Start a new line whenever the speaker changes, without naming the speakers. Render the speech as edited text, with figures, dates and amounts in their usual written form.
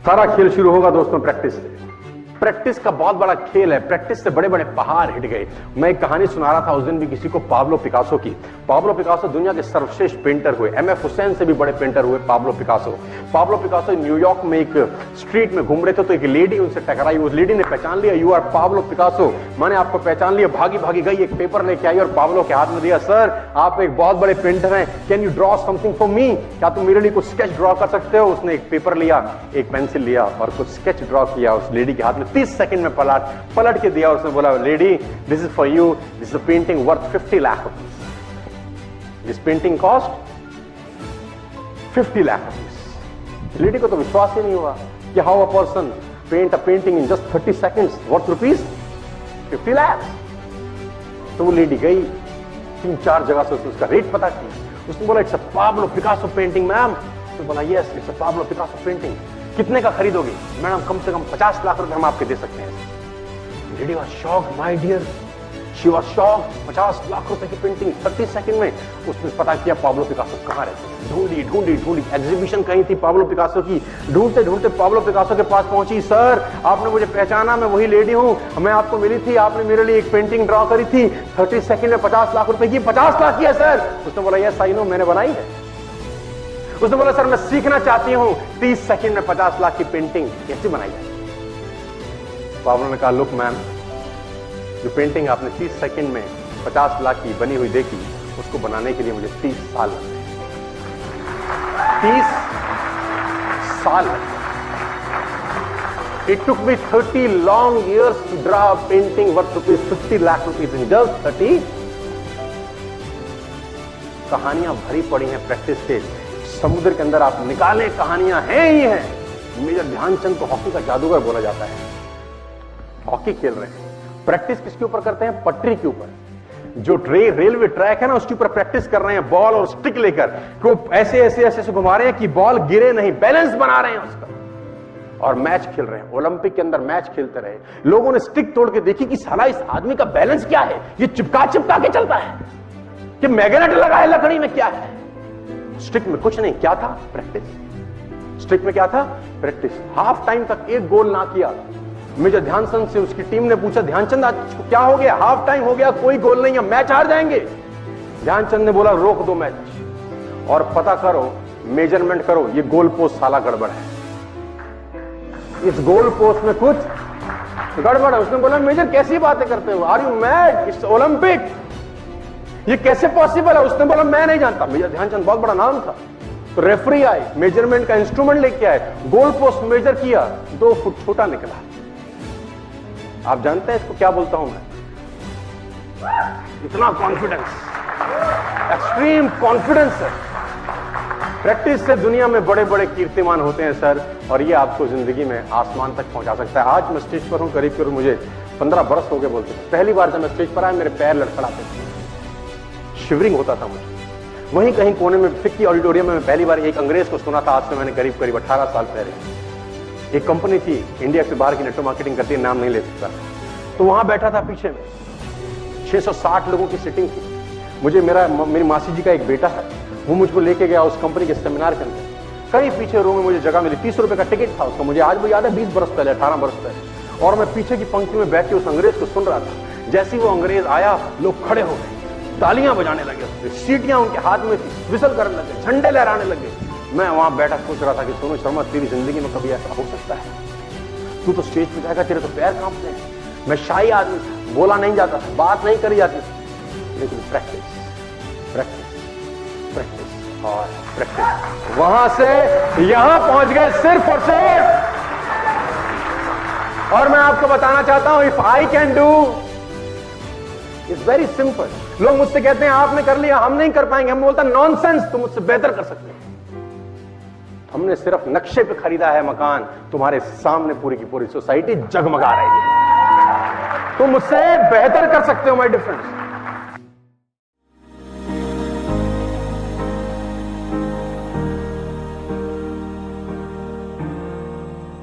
सारा खेल शुरू होगा दोस्तों प्रैक्टिस से। प्रैक्टिस का बहुत बड़ा खेल है। प्रैक्टिस से बड़े बड़े पहाड़ हिट गए। मैं एक कहानी सुना रहा था उस दिन भी किसी को, पाब्लो पिकासो की। पाब्लो पिकासो दुनिया के सर्वश्रेष्ठ पेंटर हुए। एमएफ हुसैन से भी बड़े पेंटर हुए Pablo Picasso. Pablo Picasso New York में एक स्ट्रीट में घूम रहे थे तो एक लेडी उनसे टकराई। उस लेडी ने पहचान लिया, यू आर पाब्लो पिकासो, मैंने आपको पहचान लिया। भागी भागी गई, एक पेपर लेके आई और पाब्लो के हाथ में दिया। सर आप एक बहुत बड़े पेंटर हैं, can you draw something for me, क्या तुम मेरे लिए कुछ स्केच ड्रॉ कर सकते हो। उसने एक पेपर लिया, एक पेंसिल लिया और कुछ स्केच ड्रॉ किया उस लेडी के हाथ में। 30 सेकंड में पलट के दिया। उसने बोला, lady this is for you, this is a painting worth 50 lakh rupees, this painting cost 50 lakh rupees. Lady को तो विश्वास ही नहीं हुआ कि how a person paint a painting in just 30 seconds worth rupees 50 lakh. तो वो लेडी गई, 3-4 जगह से उसका रेट पता किया। उसने बोला, it's a Pablo Picasso painting ma'am. तो बोला, yes it's a Pablo Picasso painting, कितने का खरीदोगे। मैडम कम से कम 50 लाख रुपए हम आपके दे सकते हैं। Lady was shocked, my dear, she was shocked. 50 lakh रुपए की पेंटिंग 30 सेकंड में। उसने पता किया पाब्लो पिकासो कहां रहते हैं। ढूंढी ढूंढी ढूंढी, एग्जीबिशन कहीं थी पाब्लो पिकासो की। ढूंढते ढूंढते पाब्लो पिकासो के पास पहुंची। सर आपने मुझे पहचाना, मैं वही लेडी हूं, मैं आपको मिली थी, आपने मेरे लिए एक पेंटिंग ड्रॉ करी थी 30 सेकंड में 50 लाख रुपए की। 50 लाख की है सर। उसने बोला, यस आई नो, मैंने बनाई है। उसने बोला, सर मैं सीखना चाहती हूं 30 सेकंड में 50 लाख की पेंटिंग कैसे बनाई जाए। पाब्लो ने कहा, लुक मैम, जो पेंटिंग आपने 30 सेकंड में 50 लाख की बनी हुई देखी, उसको बनाने के लिए मुझे 30 साल लगे। 30 साल। It took me 30 long years to draw a painting worth rupees 50 lakh rupees in just 30। कहानियां भरी पड़ी हैं प्रैक्टिस के समुद्र के अंदर। आप निकाले, कहानियां हैं ही हैं। मेजर ध्यानचंद को हॉकी का जादूगर बोला जाता है। हॉकी खेल रहे हैं, प्रैक्टिस किसके ऊपर करते हैं, पटरी के ऊपर। जो रेलवे ट्रैक है ना, उसके ऊपर प्रैक्टिस कर रहे हैं बॉल और स्टिक लेकर। को ऐसे ऐसे ऐसे से घुमा रहे हैं कि बॉल गिरे नहीं, बैलेंस बना रहे हैं उसका। और मैच खेल रहे हैं, ओलंपिक के अंदर मैच खेलते रहे। लोगों ने स्टिक तोड़ के देखी कि साला इस आदमी का बैलेंस क्या है, ये चिपका चिपका के चलता है कि मैग्नेट लगा है लकड़ी में, क्या है। स्टिक में कुछ नहीं, क्या था, प्रैक्टिस। स्टिक में क्या था, प्रैक्टिस। हाफ टाइम तक एक गोल ना किया। मेजर ध्यानचंद से उसकी टीम ने पूछा, ध्यानचंद आज क्या हो गया, हाफ टाइम हो गया, कोई गोल नहीं है, मैच हार जाएंगे। ध्यानचंद ने बोला, रोक दो मैच और पता करो, मेजरमेंट करो, ये गोल पोस्ट साला गड़बड़ है, इस गोल पोस्ट में कुछ गड़बड़ है। उसने बोला, मेजर कैसी बातें करते हो, are you mad, it's Olympic, ये कैसे पॉसिबल है। उसने बोला, मैं नहीं जानता। मेजर ध्यानचंद बहुत बड़ा नाम था। तो रेफरी आए, मेजरमेंट का इंस्ट्रूमेंट लेके आए, गोल पोस्ट मेजर किया, 2 फुट छोटा निकला। आप जानते हैं इसको क्या बोलता हूं मैं, इतना कॉन्फिडेंस, एक्सट्रीम कॉन्फिडेंस है। प्रैक्टिस से दुनिया में बड़े बड़े कीर्तिमान होते हैं सर, और ये आपको जिंदगी में आसमान तक पहुंचा सकता है। आज मैं स्टेज पर हूं, करीब करीब मुझे 15 बरस हो गए बोलते थे। पहली बार जब मैं स्टेज पर आया, मेरे पैर लड़खड़ाते थे, शिवरिंग होता था मुझे। वहीं कहीं कोने में फिक्की ऑडिटोरियम में मैं पहली बार एक अंग्रेज को सुना था। आज से मैंने करीब करीब 18 साल पहले। एक कंपनी थी इंडिया से बाहर की, नेटवर्क मार्केटिंग करती है, नाम नहीं ले सकता। तो वहां बैठा था पीछे में, 660 लोगों की सीटिंग थी। मुझे मेरी मासी जी का एक बेटा है, वो मुझको लेके गया उस कंपनी के सेमिनार के अंदर। कहीं पीछे रो में मुझे जगह मिली, 30 रुपए का टिकट था उसका। मुझे आज भी याद है, 20 बरस पहले, 18 बरस पहले। और मैं पीछे की पंक्ति में बैठ के उस अंग्रेज को सुन रहा था। जैसे ही वो अंग्रेज आया, लोग खड़े हो गए, तालियां बजाने लगे, सीटियां उनके हाथ में थी, विसल करने लगे, झंडे लहराने लगे। मैं वहां बैठा सोच रहा था कि सोनू शर्मा, तेरी जिंदगी में कभी ऐसा हो सकता है, तू तो स्टेज पे जाएगा, तेरे तो पैर कांपते हैं। मैं शाही आदमी था, बोला नहीं जाता था, बात नहीं करी जाती थी, लेकिन प्रैक्टिस प्रैक्टिस प्रैक्टिस और प्रैक्टिस, वहां से यहां पहुंच गए सिर्फ और सिर्फ। और मैं आपको बताना चाहता हूं, if I can do, it's very simple. लोग मुझसे कहते हैं आपने कर लिया, हम नहीं कर पाएंगे। हम बोलता नॉनसेंस, तुम मुझसे बेहतर कर सकते हो। हमने सिर्फ नक्शे पे खरीदा है मकान, तुम्हारे सामने पूरी की पूरी सोसाइटी जगमगा रही है। तुम मुझसे बेहतर कर सकते हो, माय डिफरेंस।